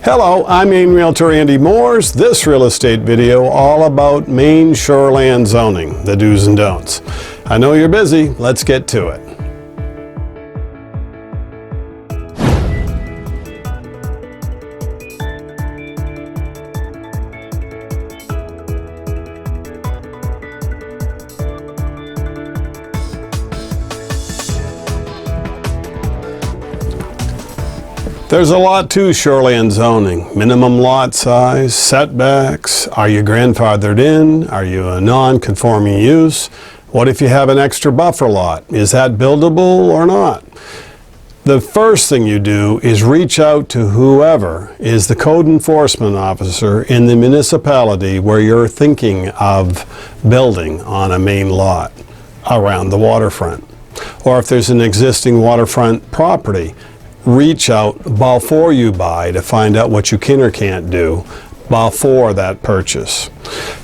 Hello, I'm Maine Realtor Andy Mooers. This real estate video all about Maine Shoreland zoning, the do's and don'ts. I know you're busy, let's get to it. There's a lot to shoreland zoning. Minimum lot size, setbacks, are you grandfathered in? Are you a non-conforming use? What if you have an extra buffer lot? Is that buildable or not? The first thing you do is reach out to whoever is the code enforcement officer in the municipality where you're thinking of building on a main lot around the waterfront. Or if there's an existing waterfront property, reach out before you buy to find out what you can or can't do before that purchase.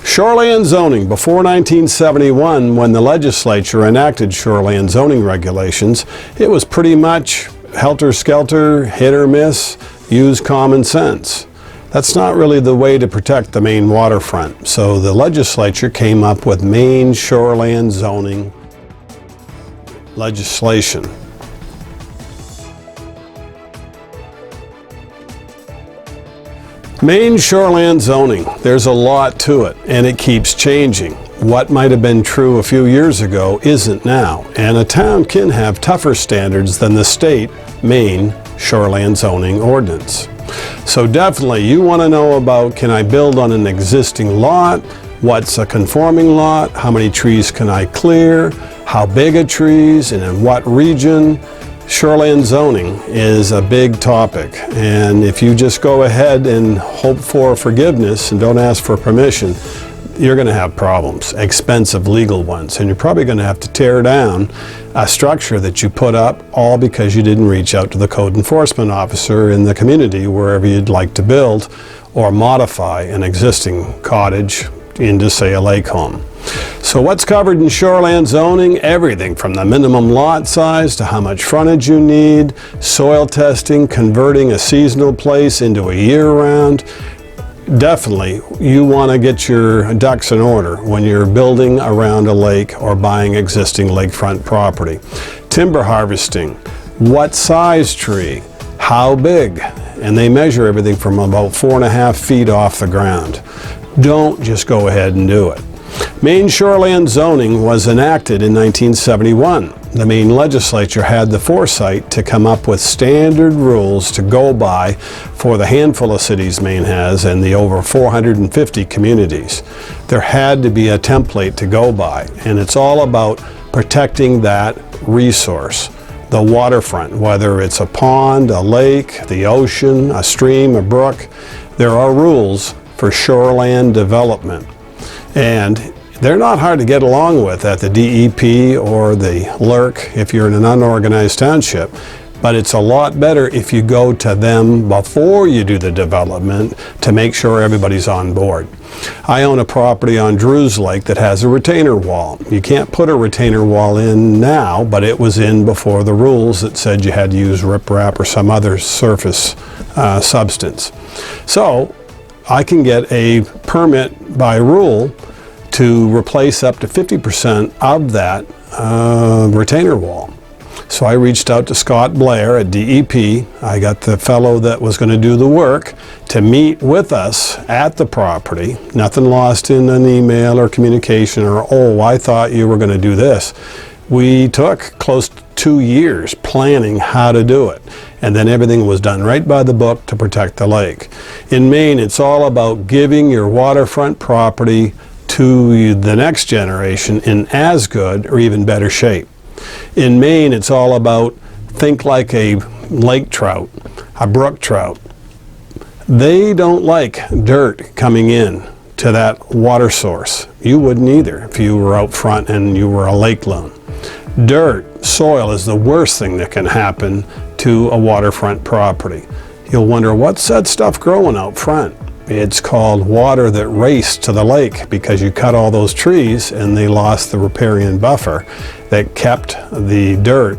Shoreland zoning, before 1971, when the legislature enacted shoreland zoning regulations, it was pretty much helter-skelter, hit or miss, use common sense. That's not really the way to protect the Maine waterfront. So the legislature came up with Maine Shoreland zoning legislation. Maine Shoreland zoning, there's a lot to it, and it keeps changing. What might have been true a few years ago isn't now, and a town can have tougher standards than the state Maine Shoreland zoning ordinance. So definitely you want to know about, can I build on an existing lot? What's a conforming lot? How many trees can I clear? How big are trees and in what region? Shoreland zoning is a big topic, and if you just go ahead and hope for forgiveness and don't ask for permission, you're going to have problems, expensive legal ones, and you're probably going to have to tear down a structure that you put up, all because you didn't reach out to the code enforcement officer in the community wherever you'd like to build or modify an existing cottage into, say, a lake home. So what's covered in shoreland zoning? Everything from the minimum lot size to how much frontage you need, soil testing, converting a seasonal place into a year-round. Definitely, you want to get your ducks in order when you're building around a lake or buying existing lakefront property. Timber harvesting, what size tree, how big, and they measure everything from about 4.5 feet off the ground. Don't just go ahead and do it. Maine Shoreland zoning was enacted in 1971. The Maine legislature had the foresight to come up with standard rules to go by for the handful of cities Maine has and the over 450 communities. There had to be a template to go by, and it's all about protecting that resource. The waterfront, whether it's a pond, a lake, the ocean, a stream, a brook, there are rules for shoreland development. And they're not hard to get along with at the DEP or the LRC if you're in an unorganized township, but it's a lot better if you go to them before you do the development to make sure everybody's on board. I own a property on Drews Lake that has a retainer wall. You can't put a retainer wall in now, but it was in before the rules that said you had to use riprap or some other surface substance. So I can get a permit by rule to replace up to 50% of that retainer wall. So I reached out to Scott Blair at DEP. I got the fellow that was going to do the work to meet with us at the property. Nothing lost in an email or communication or, oh, I thought you were going to do this. We took close to 2 years planning how to do it, and then everything was done right by the book to protect the lake. In Maine, it's all about giving your waterfront property to the next generation in as good or even better shape. In Maine, it's all about, think like a lake trout, a brook trout. They don't like dirt coming in to that water source. You wouldn't either if you were out front and you were a lake loon. Dirt, soil is the worst thing that can happen to a waterfront property. You'll wonder, what's that stuff growing out front? It's called water that raced to the lake because you cut all those trees and they lost the riparian buffer that kept the dirt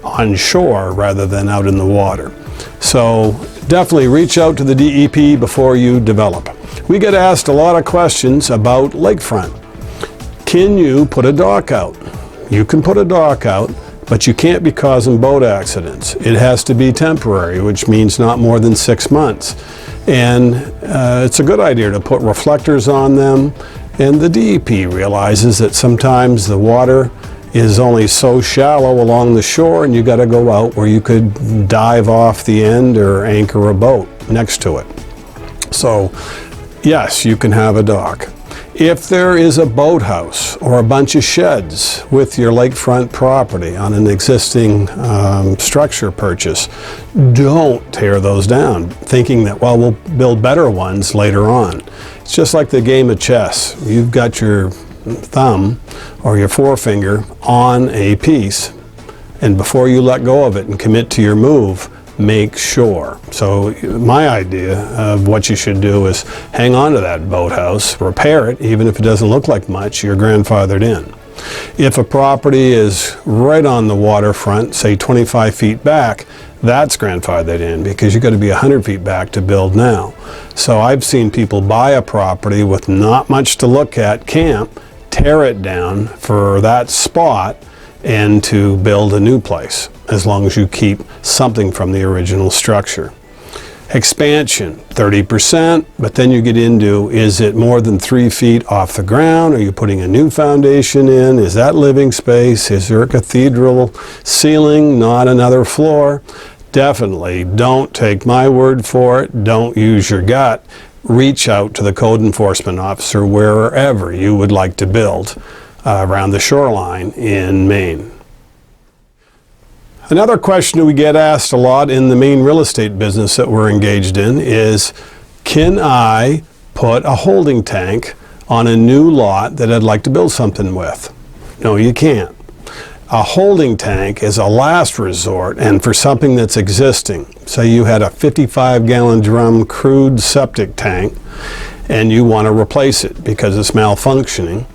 on shore rather than out in the water. So definitely reach out to the DEP before you develop. We get asked a lot of questions about lakefront. Can you put a dock out? You can put a dock out, but you can't be causing boat accidents. It has to be temporary, which means not more than 6 months. And it's a good idea to put reflectors on them. And the DEP realizes that sometimes the water is only so shallow along the shore, and you got to go out where you could dive off the end or anchor a boat next to it. So yes, you can have a dock. If there is a boathouse or a bunch of sheds with your lakefront property on an existing structure purchase, don't tear those down, thinking that, well, we'll build better ones later on. It's just like the game of chess. You've got your thumb or your forefinger on a piece, and before you let go of it and commit to your move, make sure. So my idea of what you should do is hang on to that boathouse, repair it, even if it doesn't look like much, you're grandfathered in. If a property is right on the waterfront, say 25 feet back, that's grandfathered in because you've got to be 100 feet back to build now. So I've seen people buy a property with not much to look at, camp, tear it down for that spot, and to build a new place, as long as you keep something from the original structure. Expansion, 30%, but then you get into, is it more than 3 feet off the ground? Are you putting a new foundation in? Is that living space? Is there a cathedral ceiling, not another floor? Definitely don't take my word for it. Don't use your gut. Reach out to the code enforcement officer wherever you would like to build around the shoreline in Maine. Another question we get asked a lot in the Maine real estate business that we're engaged in is, can I put a holding tank on a new lot that I'd like to build something with? No, you can't. A holding tank is a last resort, and for something that's existing. Say you had a 55-gallon drum crude septic tank and you want to replace it because it's malfunctioning.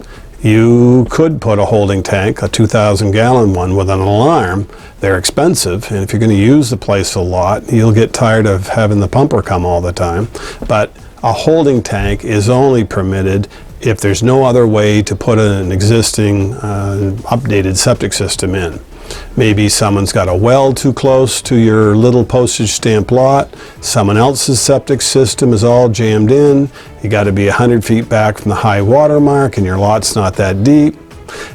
You could put a holding tank, a 2,000-gallon one with an alarm. They're expensive, and if you're going to use the place a lot, you'll get tired of having the pumper come all the time. But a holding tank is only permitted if there's no other way to put an existing updated septic system in. Maybe someone's got a well too close to your little postage stamp lot, someone else's septic system is all jammed in, you got to be 100 feet back from the high water mark and your lot's not that deep.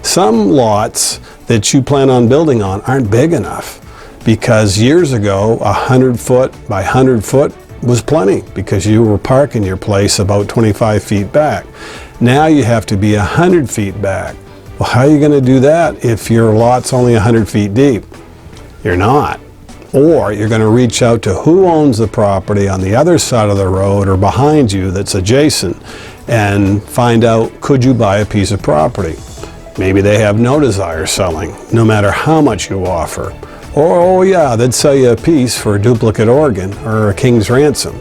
Some lots that you plan on building on aren't big enough, because years ago 100 foot by 100 foot was plenty because you were parking your place about 25 feet back. Now you have to be 100 feet back. Well, how are you going to do that if your lot's only 100 feet deep? You're not. Or you're going to reach out to who owns the property on the other side of the road or behind you that's adjacent and find out, could you buy a piece of property? Maybe they have no desire selling, no matter how much you offer. Or, oh yeah, they'd sell you a piece for a duplicate organ or a king's ransom.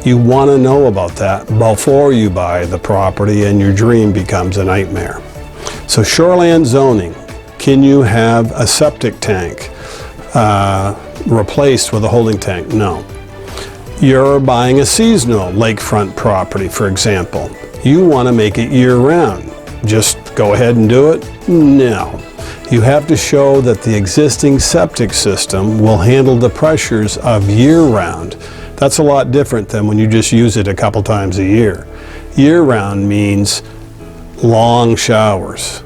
You want to know about that before you buy the property and your dream becomes a nightmare. So shoreland zoning, can you have a septic tank replaced with a holding tank? No. You're buying a seasonal lakefront property, for example. You want to make it year-round. Just go ahead and do it? No. You have to show that the existing septic system will handle the pressures of year-round. That's a lot different than when you just use it a couple times a year. Year-round means long showers,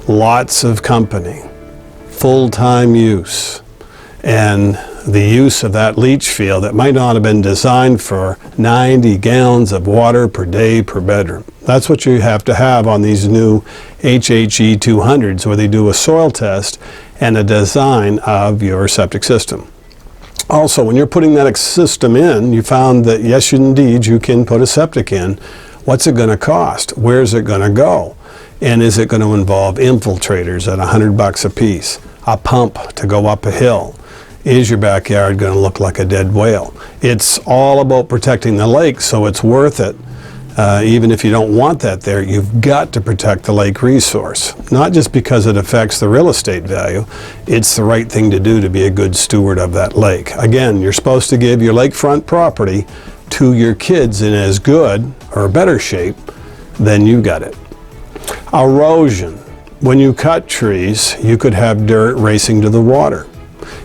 lots of company, full-time use, and the use of that leach field that might not have been designed for 90 gallons of water per day per bedroom. That's what you have to have on these new HHE 200s, where they do a soil test and a design of your septic system. Also, when you're putting that system in, you found that yes, indeed, you can put a septic in. What's it going to cost? Where's it going to go? And is it going to involve infiltrators at $100 a piece? A pump to go up a hill? Is your backyard going to look like a dead whale? It's all about protecting the lake, so it's worth it even if you don't want that there, you've got to protect the lake resource. Not just because it affects the real estate value, it's the right thing to do to be a good steward of that lake. Again, you're supposed to give your lakefront property to your kids in as good or better shape than you got it. Erosion. When you cut trees, you could have dirt racing to the water.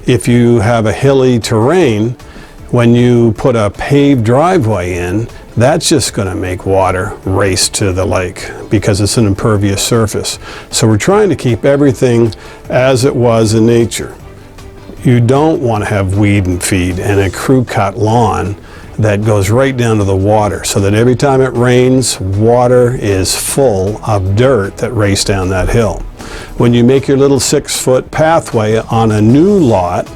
If you have a hilly terrain, when you put a paved driveway in, that's just going to make water race to the lake because it's an impervious surface. So we're trying to keep everything as it was in nature. You don't want to have weed and feed and a crew cut lawn that goes right down to the water, so that every time it rains, water is full of dirt that race down that hill. When you make your little 6-foot pathway on a new lot,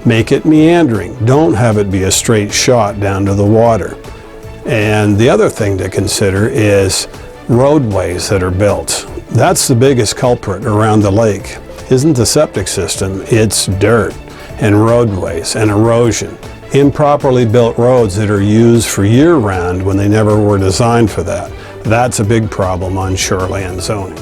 make it meandering. Don't have it be a straight shot down to the water. And the other thing to consider is roadways that are built. That's the biggest culprit around the lake. Isn't the septic system, it's dirt and roadways and erosion. Improperly built roads that are used for year-round when they never were designed for that. That's a big problem on shoreland zoning.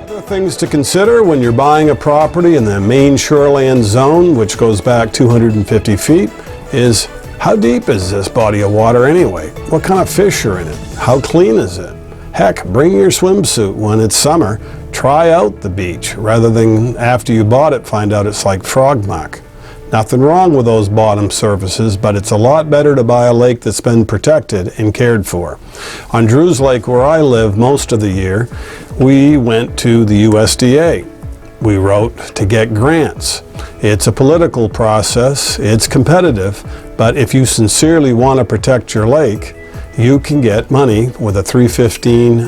Other things to consider when you're buying a property in the Maine Shoreland zone, which goes back 250 feet, is how deep is this body of water anyway? What kind of fish are in it? How clean is it? Heck, bring your swimsuit when it's summer. Try out the beach rather than after you bought it find out it's like frog muck. Nothing wrong with those bottom surfaces, but it's a lot better to buy a lake that's been protected and cared for. On Drews Lake, where I live most of the year, we went to the USDA. We wrote to get grants. It's a political process, it's competitive, but if you sincerely want to protect your lake, you can get money with a 315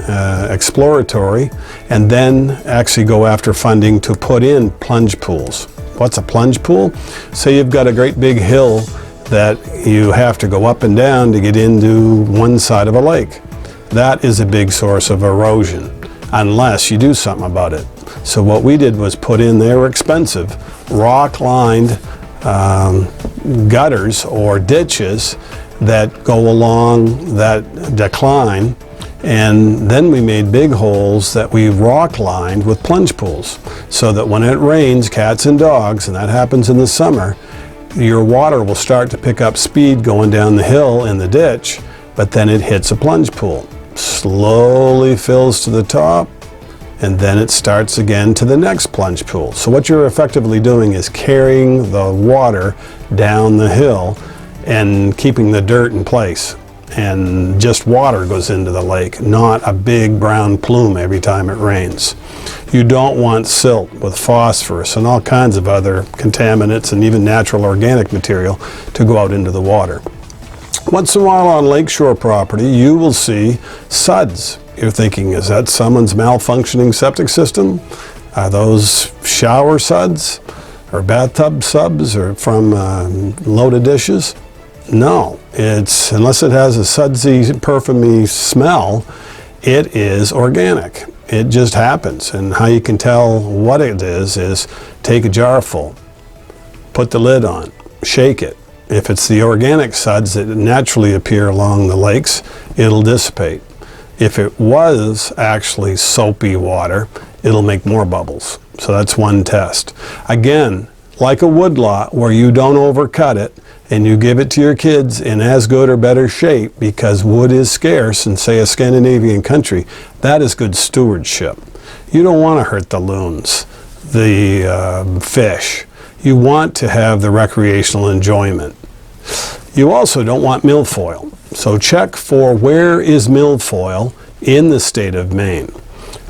exploratory and then actually go after funding to put in plunge pools. What's a plunge pool? Say you've got a great big hill that you have to go up and down to get into one side of a lake. That is a big source of erosion, unless you do something about it. So what we did was put in, they were expensive, rock-lined gutters or ditches that go along that decline, and then we made big holes that we rock-lined with plunge pools, so that when it rains, cats and dogs, and that happens in the summer, your water will start to pick up speed going down the hill in the ditch, but then it hits a plunge pool, slowly fills to the top, and then it starts again to the next plunge pool. So what you're effectively doing is carrying the water down the hill and keeping the dirt in place. And just water goes into the lake, not a big brown plume every time it rains. You don't want silt with phosphorus and all kinds of other contaminants and even natural organic material to go out into the water. Once in a while on lakeshore property, you will see suds. You're thinking, is that someone's malfunctioning septic system? Are those shower suds or bathtub subs or from loaded dishes? No, it's, unless it has a sudsy, perfumy smell, it is organic. It just happens. And how you can tell what it is take a jar full, put the lid on, shake it. If it's the organic suds that naturally appear along the lakes, it'll dissipate. If it was actually soapy water, it'll make more bubbles. So that's one test. Again, like a woodlot where you don't overcut it and you give it to your kids in as good or better shape because wood is scarce in, say, a Scandinavian country, that is good stewardship. You don't want to hurt the loons, the fish. You want to have the recreational enjoyment. You also don't want milfoil. So check for where is milfoil in the state of Maine.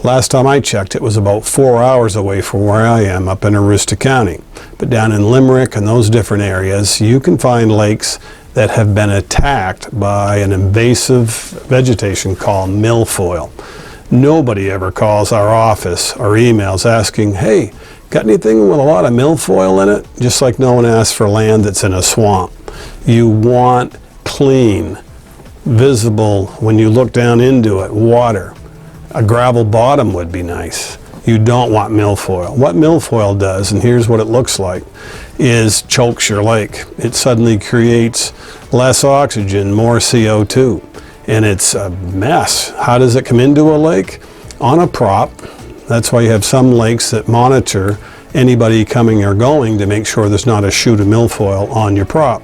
Last time I checked, it was about 4 hours away from where I am up in Aroostook County. But down in Limerick and those different areas, you can find lakes that have been attacked by an invasive vegetation called milfoil. Nobody ever calls our office or emails asking, hey, got anything with a lot of milfoil in it? Just like no one asks for land that's in a swamp. You want clean, visible, when you look down into it, water. A gravel bottom would be nice. You don't want milfoil. What milfoil does, and here's what it looks like, is chokes your lake. It suddenly creates less oxygen, more CO2. and it's a mess. How does it come into a lake? On a prop. That's why you have some lakes that monitor anybody coming or going to make sure there's not a chute of milfoil on your prop.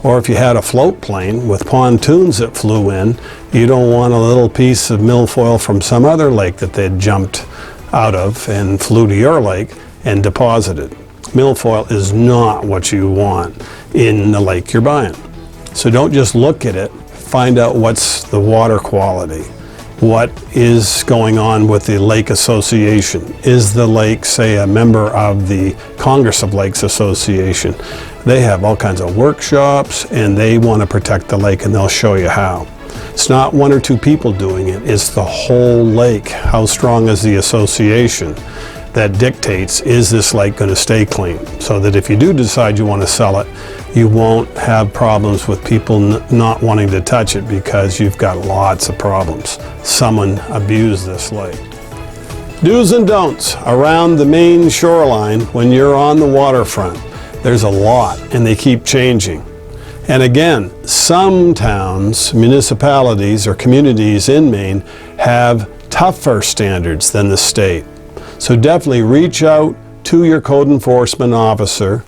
Or if you had a float plane with pontoons that flew in, you don't want a little piece of milfoil from some other lake that they'd jumped out of and flew to your lake and deposited. Milfoil is not what you want in the lake you're buying. So don't just look at it, find out what's the water quality. What is going on with the lake association? Is the lake, say, a member of the Congress of Lakes Association? They have all kinds of workshops and they want to protect the lake, and they'll show you how. It's not one or two people doing it, it's the whole lake. How strong is the association that dictates, is this lake going to stay clean? So that if you do decide you want to sell it, you won't have problems with people not wanting to touch it, because you've got lots of problems. Someone abused this lake. Do's and don'ts around the Maine shoreline when you're on the waterfront. There's a lot, and they keep changing. And again, some towns, municipalities, or communities in Maine have tougher standards than the state. So definitely reach out to your code enforcement officer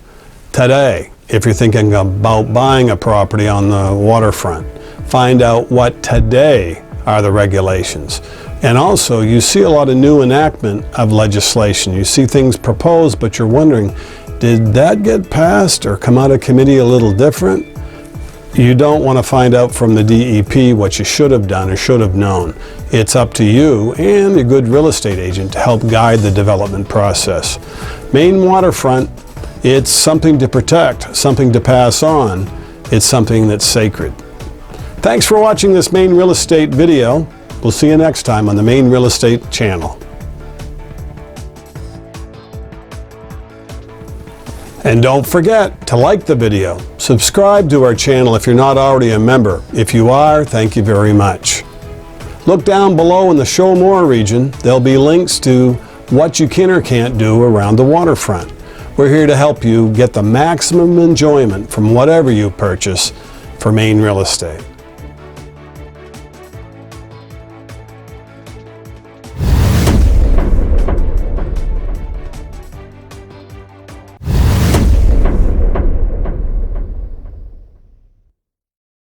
today if you're thinking about buying a property on the waterfront. Find out what today are the regulations. And also, you see a lot of new enactment of legislation. You see things proposed, but you're wondering, did that get passed or come out of committee a little different? You don't want to find out from the DEP what you should have done or should have known. It's up to you and a good real estate agent to help guide the development process. Maine waterfront, it's something to protect, something to pass on. It's something that's sacred. Thanks for watching this Maine Real Estate video. We'll see you next time on the Maine Real Estate channel. And don't forget to like the video. Subscribe to our channel if you're not already a member. If you are, thank you very much. Look down below in the Show More region. There'll be links to what you can or can't do around the waterfront. We're here to help you get the maximum enjoyment from whatever you purchase for Maine Real Estate.